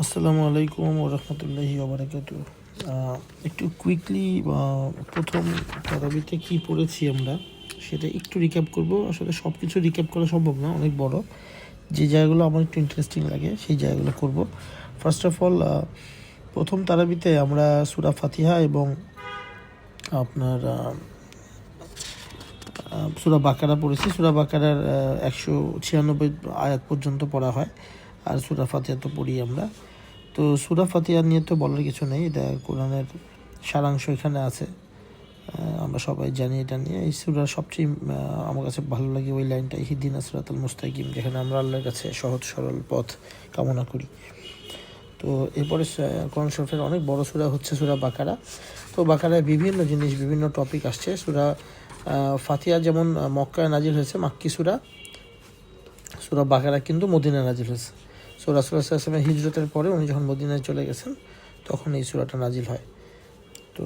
আসসালামু আলাইকুম ওরহমতুল্লাহি ওবারাকাতু। একটু কুইকলি প্রথম তারাবিতে কি পড়েছি আমরা সেটা একটু রিক্যাপ করব। আসলে সব কিছু রিক্যাপ করা সম্ভব না, অনেক বড়। যে জায়গাগুলো আমার একটু ইন্টারেস্টিং লাগে সেই জায়গাগুলো করব। ফার্স্ট অফ অল, প্রথম তারাবিতে আমরা সূরা ফাতিহা এবং আপনার সূরা বাকারা পড়েছি। সূরা বাকারার 196 আয়াত পর্যন্ত পড়া হয়, আর সূরা ফাতিহা তো পড়ি আমরা। তো সূরা ফাতিহা নিয়ে তো বলার কিছু নেই, এটা কোরআনের সারাংশ এখানে আছে, আমরা সবাই জানি এটা নিয়ে। এই সূরার সবচেয়ে আমার কাছে ভালো লাগে ওই লাইনটা, ইহদিনাস সিরাতাল মুস্তাকিম, যেখানে আমরা আল্লাহর কাছে সহজ সরল পথ কামনা করি। তো এরপরে কোরআন শরীফের অনেক বড় সূরা হচ্ছে সূরা বাকারা। তো বাকারায় বিভিন্ন জিনিস, বিভিন্ন টপিক আসছে। সূরা ফাতিহা যেমন মক্কায় নাজিল হয়েছে, মাক্কি সূরা। সূরা বাকারা কিন্তু মদিনায় নাজিল হয়েছে। সো রাসূলুল্লাহ সাল্লাল্লাহু আলাইহি ওয়াসাল্লামের হিজরতের পরে উনি যখন মদিনায় চলে গেছেন তখন এই সূরাটা নাজিল হয়। তো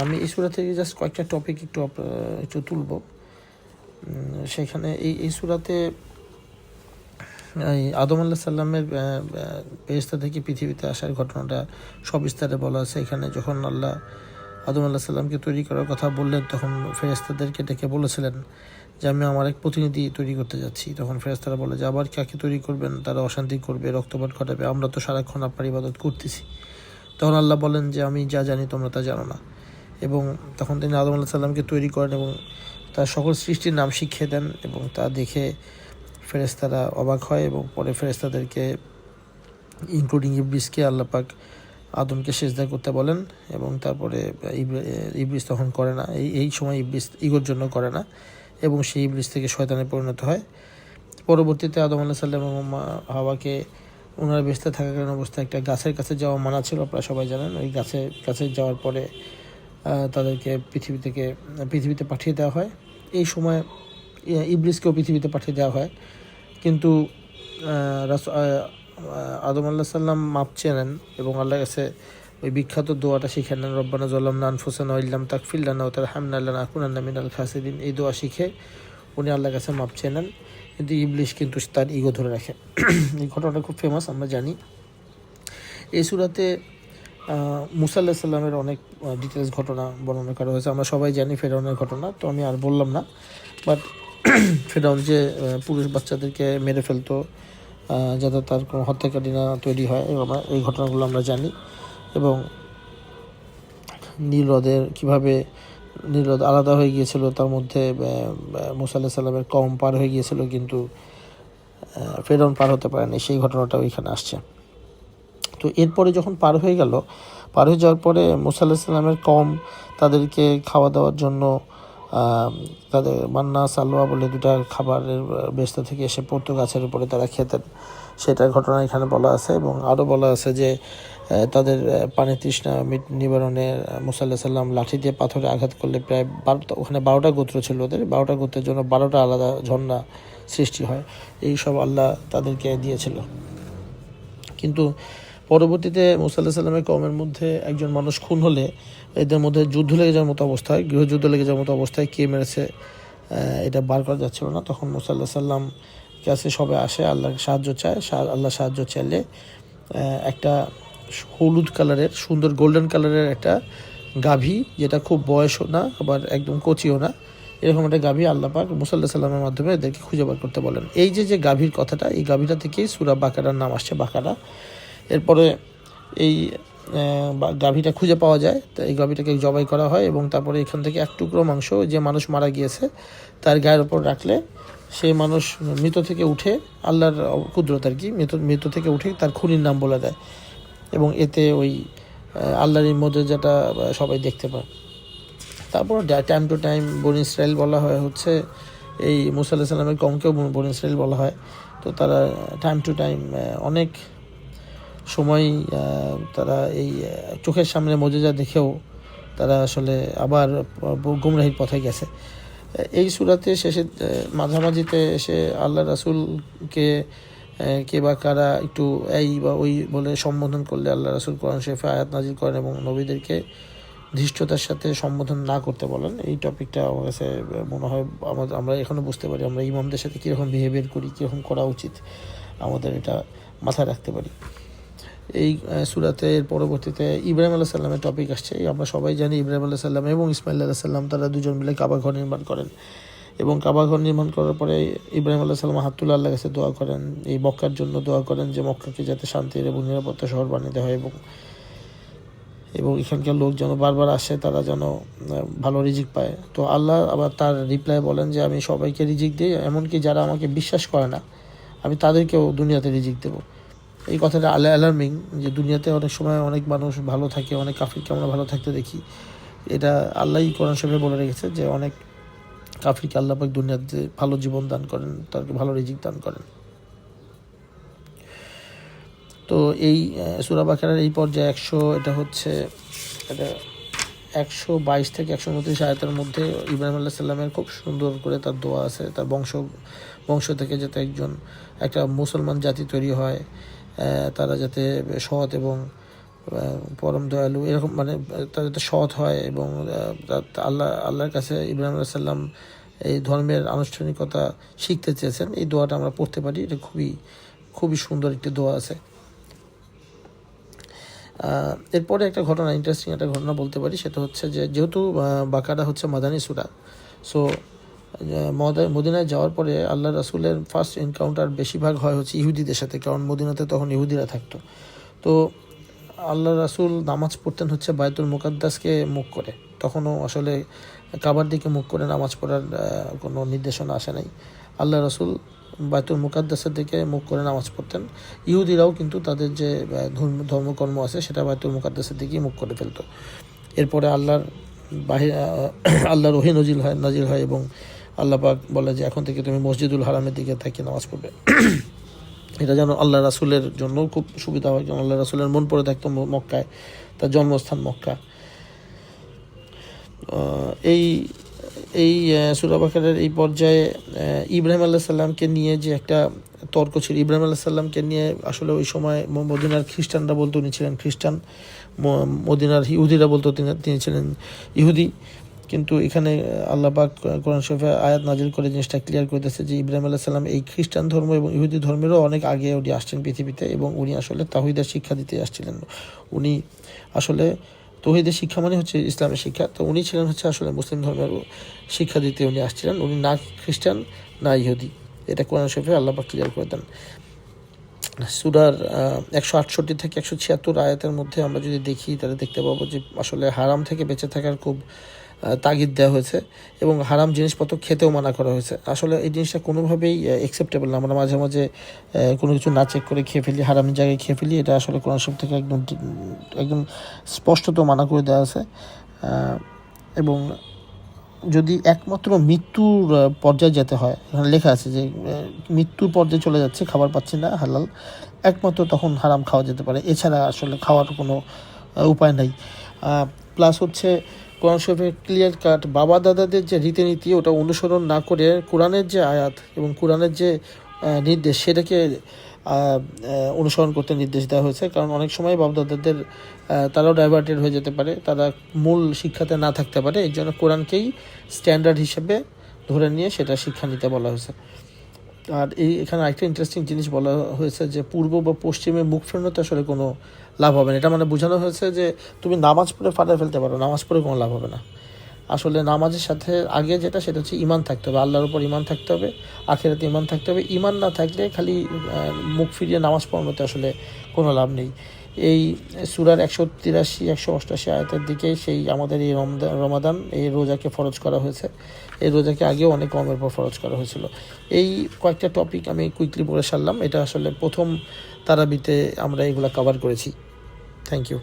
আমি এই সূরা থেকে জাস্ট কয়েকটা টপিক একটু তুলব। সেখানে এই সূরাতে এই আদম আলাইহিস সালামের বেহেশত থেকে পৃথিবীতে আসার ঘটনাটা সবিস্তারে বলা আছে। এখানে যখন আল্লাহ আদম আলাইহিস সালামকে তৈরি করার কথা বললেন, তখন ফেরেশতাদেরকে ডেকে বলেছিলেন যে আমি আমার এক প্রতিনিধি তৈরি করতে যাচ্ছি। তখন ফেরেশতারা বলে যে আবার কাকে তৈরি করবেন, তারা অশান্তি করবে, রক্তপাত ঘটাবে, আমরা তো সারাক্ষণ আপনার ইবাদত করতেছি। তখন আল্লাহ বলেন যে আমি যা জানি তোমরা তা জানো না। এবং তখন তিনি আদম আলাইহিস সালামকে তৈরি করেন এবং তার সকল সৃষ্টির নাম শিখিয়ে দেন, এবং তা দেখে ফেরেশতারা অবাক হয়। এবং পরে ফেরেশতাদেরকে ইনক্লুডিং ইবলিসকে আল্লাহ পাক আদমকে সেজদা করতে বলেন, এবং তারপরে ইবলিস তখন করে না। এই সময় ইবলিস ইগোর জন্য করে না, এবং সেই ইবলিস থেকে শয়তানে পরিণত হয়। পরবর্তীতে আদম আলাইহিস সালাম এবং হাওয়াকে ওনার বেঁচে থাকাকালীন অবস্থায় একটা গাছের কাছে যাওয়া মানা ছিল, আপনারা সবাই জানেন। ওই কাছে যাওয়ার পরে তাদেরকে পৃথিবীতে পাঠিয়ে দেওয়া হয়। এই সময় ইবলিসকেও পৃথিবীতে পাঠিয়ে দেওয়া হয়, কিন্তু আদম আলাইহিস সালাম মাপ চেয়ে নেন এবং আল্লাহর কাছে ওই বিখ্যাত দোয়াটা শিখে নেন, রব্বানা যালামনা আনফুসানা ওয়া ইল্লাম তাগফির লানা ওয়া তারহামনা লানাকুনান্না মিনাল খাসিরিন। এই দোয়া শিখে উনি আল্লাহর কাছে মাপ চেয়ে নেন, কিন্তু ইবলিস কিন্তু তার ইগো ধরে রাখে। এই ঘটনাটা খুব ফেমাস, আমরা জানি। এই সূরাতে মুসা আলাইহিস সালামের অনেক ডিটেলস ঘটনা বর্ণনা করা হয়েছে। আমরা সবাই জানি ফেরাউনের ঘটনা, তো আমি আর বললাম না। বাট ফেরাউন যে পুরুষ বাচ্চাদেরকে মেরে ফেলতো যাতে তার কোনো হত্যাকারী না তৈরি হয়, এই ঘটনাগুলো আমরা জানি। এবং নীল হ্রদ আলাদা হয়ে গিয়েছিল, তার মধ্যে মুসা আলাইহিস সালামের কওম পার হয়ে গিয়েছিল, কিন্তু ফেরাউন পার হতে পারেনি, সেই ঘটনাটাও এখানে আসছে। তো এরপরে যখন পার হয়ে যাওয়ার পরে মুসা আলাইহিস সালামের কওম তাদেরকে খাওয়া দাওয়ার জন্য তাদের মান্না সালোয়া বলে দুটা খাবারের বেস্ত থেকে এসে পড়তো গাছের উপরে, তারা খেতেন। সেটার ঘটনা এখানে বলা আছে। এবং আরও বলা আছে যে তাদের পানি তৃষ্ণা নিবারণে মুসা আলাইহিস সালাম লাঠি দিয়ে পাথরে আঘাত করলে প্রায় 12টা, ওখানে 12টা গোত্র ছিল ওদের, 12টা গোত্রের জন্য 12টা আলাদা ঝর্ণা সৃষ্টি হয়। এই সব আল্লাহ তাদেরকে দিয়েছিল। কিন্তু পরবর্তীতে মুসা আলাইহিস সালামের কওমের মধ্যে একজন মানুষ খুন হলে এদের মধ্যে যুদ্ধ লেগে যাওয়ার মতো অবস্থায়, গৃহযুদ্ধ লেগে যাওয়ার মতো অবস্থায় কে মেরেছে এটা বার করা যাচ্ছিল না। তখন মুসা আলাইহিস সালাম কাছে সবাই আসে, আল্লাহর সাহায্য চায়। আল্লাহ সাহায্য চাইলে একটা হলুদ কালারের, সুন্দর গোল্ডেন কালারের একটা গাভী, যেটা খুব বয়সও না আবার একদম কচিও না, এরকম একটা গাভী আল্লাহ পাক মুসা আলাইহিস সালামের মাধ্যমে এদেরকে খুঁজে বার করতে বলেন। এই যে গাভীর কথাটা, এই গাভীটা থেকেই সূরা বাকারার নাম আসছে, বাকারা। এরপরে এই গাভীটা খুঁজে পাওয়া যায়, তো এই গাভীটাকে জবাই করা হয়, এবং তারপরে এখান থেকে এক টুকরো মাংস যে মানুষ মারা গিয়েছে তার গায়ের ওপর রাখলে সেই মানুষ মৃত থেকে উঠে, আল্লাহর কুদরত আর কি, মৃত থেকে উঠে তার খুনির নাম বলে দেয়, এবং এতে ওই আল্লাহর মধ্যে যেটা সবাই দেখতে পায়। তারপর টাইম টু টাইম বনি ইসরাইল বলা হয়, হচ্ছে এই মুসা আলাইহিস সালামের কওমকেও বনি ইসরাইল বলা হয়। তো তারা টাইম টু টাইম অনেক সময় তারা এই চোখের সামনে মুজিজা দেখেও তারা আসলে আবার গুমরাহির পথে গেছে। এই সূরাতে শেষে মাঝামাঝিতে এসে আল্লাহ রাসূলকে কে বা কারা একটু এই বা ওই বলে সম্বোধন করলে আল্লাহ রাসূল কোরআন শরীফে আয়াত নাজিল করেন এবং নবীদেরকে ধৃষ্টতার সাথে সম্বোধন না করতে বলেন। এই টপিকটা আমার কাছে মনে হয় আমরা এখনও বুঝতে পারি, আমরা ইমামদের সাথে কীরকম বিহেভিয়ার করি, কীরকম করা উচিত, আমাদের এটা মাথায় রাখতে পারি। এই সূরাতে এর পরবর্তীতে ইব্রাহিম আলাইহিস সালামের টপিক আসছে। আমরা সবাই জানি ইব্রাহিম আলাইহিস সালাম এবং ইসমাইল আলাইহিস সালাম তারা দুজন মিলে কাবা ঘর নির্মাণ করেন, এবং কাবা ঘর নির্মাণ করার পরে ইব্রাহিম আলাইহিস সালাম হাত তুলে আল্লাহর কাছে দোয়া করেন, এই মক্কার জন্য দোয়া করেন যে মক্কাকে যাতে শান্তির এবং নিরাপত্তা শহর বানিয়ে দেওয়া হয়, এবং এখানকার লোক যেন বারবার আসে, তারা যেন ভালো রিজিক পায়। তো আল্লাহ আবার তার রিপ্লাই বলেন যে আমি সবাইকে রিজিক দিই, এমনকি যারা আমাকে বিশ্বাস করে না আমি তাদেরকেও দুনিয়াতে রিজিক দেবো। এই কথাটা অ্যালার্মিং যে দুনিয়াতে অনেক সময় অনেক মানুষ ভালো থাকে, অনেক কাফিরকে আমরা ভালো থাকতে দেখি। এটা আল্লাহই কোরআন শরীফে বলে রেখেছে যে অনেক কাফিরকে আল্লাহ পাক দুনিয়াতে ভালো জীবন দান করেন, তাদেরকে ভালো রিজিক দান করেন। তো এই সূরা বাকারার এই পর্যায়ে এটা 122 থেকে 129 আয়াতের মধ্যে ইব্রাহিম আলাইহিস সালামের খুব সুন্দর করে তার দোয়া আছে, তার বংশ থেকে যাতে একটা মুসলমান জাতি তৈরি হয়, তারা যাতে সৎ এবং পরম দয়ালু এরকম, মানে তারা যাতে সৎ হয়, এবং আল্লাহর কাছে ইব্রাহিম আলাইহিস সালাম এই ধর্মের আনুষ্ঠানিকতা শিখতে চেয়েছেন। এই দোয়াটা আমরা পড়তে পারি, এটা খুবই সুন্দর একটি দোয়া আছে। এরপরে ইন্টারেস্টিং একটা ঘটনা বলতে পারি, সেটা হচ্ছে যে যেহেতু বাকারা হচ্ছে মাদানী সূরা, সো মদিনায় যাওয়ার পরে আল্লাহ রাসূলের ফার্স্ট এনকাউন্টার বেশিরভাগ হয় হচ্ছে ইহুদিদের সাথে, কারণ মদিনাতে তখন ইহুদিরা থাকতো। তো আল্লাহ রাসূল নামাজ পড়তেন হচ্ছে বায়তুল মুকাদ্দাসকে মুখ করে, তখনও আসলে কাবার দিকে মুখ করে নামাজ পড়ার কোনো নির্দেশনা আসে নাই। আল্লাহ রাসূল বায়তুল মুকাদ্দাসের দিকে মুখ করে নামাজ পড়তেন। ইহুদিরাও কিন্তু তাদের যে ধর্মকর্ম আছে সেটা বায়তুল মুকাদ্দাসের দিকেই মুখ করে ফেলতো। এরপরে আল্লাহর ওহী নাজিল হয় এবং আল্লাহ পাক বলে যে এখন থেকে তুমি মসজিদুল হারামের দিকে তাকিয়ে নামাজ পড়বে। এটা যেন আল্লাহ রাসূলের জন্য খুব সুবিধা হয়, কারণ আল্লাহ রাসূলের মন পড়ে থাকতো মক্কায়, তার জন্মস্থান মক্কা। এই সূরা বাকারার এই পর্যায়ে ইব্রাহিম আলাইহিস সালামকে নিয়ে যে একটা তর্ক ছিল, ইব্রাহিম আলাইহিস সালামকে নিয়ে আসলে ওই সময় মদিনার খ্রিস্টানরা বলতো উনি ছিলেন খ্রিস্টান, মদিনার ইহুদিরা বলতো তিনি ছিলেন ইহুদি। কিন্তু এখানে আল্লাহ পাক কোরআন শরীফে আয়াত নাজিল করে জিনিসটা ক্লিয়ার করে দিয়েছে যে ইব্রাহিম আলাইহিস সালাম এই খ্রিস্টান ধর্ম এবং ইহুদি ধর্মেরও অনেক আগে উনি আসছেন পৃথিবীতে, এবং উনি আসলে তাওহীদের শিক্ষা দিতে আসছিলেন। উনি আসলে তাওহীদের শিক্ষা মানে হচ্ছে ইসলামের শিক্ষা, তো উনি ছিলেন হচ্ছে আসলে মুসলিম ধর্মের শিক্ষা দিতে উনি আসছিলেন, উনি না খ্রিস্টান না ইহুদি। এটা কোরআন শরীফে আল্লাহ পাক ক্লিয়ার করে দেন। সূরার 168 থেকে 176 আয়াতের মধ্যে আমরা যদি দেখি তাহলে দেখতে পাবো যে আসলে হারাম থেকে বেঁচে থাকার খুব তাগিদ দেওয়া হয়েছে, এবং হারাম জিনিসপত্র খেতেও মানা করা হয়েছে। আসলে এই জিনিসটা কোনোভাবেই অ্যাকসেপ্টেবল না। আমরা মাঝে মাঝে কোনো কিছু না চেক করে খেয়ে ফেলি, হারামের জায়গায় খেয়ে ফেলি, এটা আসলে কোরআন শরীফ থেকে একদম স্পষ্টত মানা করে দেওয়া আছে। এবং যদি একমাত্র মৃত্যুর পর্যায়ে যেতে হয়, এখানে লেখা আছে যে মৃত্যুর পর্যায়ে চলে যাচ্ছে, খাবার পাচ্ছি না হালাল, একমাত্র তখন হারাম খাওয়া যেতে পারে, এছাড়া আসলে খাওয়ার কোনো উপায় নাই। প্লাস হচ্ছে কোরআন শরীফের ক্লিয়ার কাট বাবা দাদাদের যে রীতিনীতি ওটা অনুসরণ না করে কোরআনের যে আয়াত এবং কোরআনের যে নির্দেশ সেটাকে অনুসরণ করতে নির্দেশ দেওয়া হয়েছে। কারণ অনেক সময় বাবা দাদাদের তারাও ডাইভার্টেড হয়ে যেতে পারে, তারা মূল শিক্ষাতে না থাকতে পারে, এই জন্য কোরআনকেই স্ট্যান্ডার্ড হিসেবে ধরে নিয়ে সেটা শিক্ষা নিতে বলা হয়েছে। আর এখানে আরেকটা ইন্টারেস্টিং জিনিস বলা হয়েছে যে পূর্ব বা পশ্চিমে মুখ ফেরানোতে আসলে কোনো লাভ হবে না। এটা মানে বোঝানো হয়েছে যে তুমি নামাজ পড়ে ফাটায় ফেলতে পারো, নামাজ পড়ে কোনো লাভ হবে না। আসলে নামাজের সাথে আগে সেটা হচ্ছে ঈমান থাকতে হবে, আল্লাহর উপর ঈমান থাকতে হবে, আখিরাতে ঈমান থাকতে হবে। ঈমান না থাকলে খালি মুখ ফিরিয়ে নামাজ পড়ানোতে আসলে কোনো লাভ নেই। এই সূরার 183 188 আয়াতের দিকে সেই আমাদের এই রমাদান এই রোজাকে ফরজ করা হয়েছে। এই রোজাকে আগেও অনেক কমের পর ফরজ করা হয়েছিল। এই কয়েকটা টপিক আমি কুইকলি বলে সারলাম। এটা আসলে প্রথম তারাবিতে আমরা এগুলো কভার করেছি। Thank you.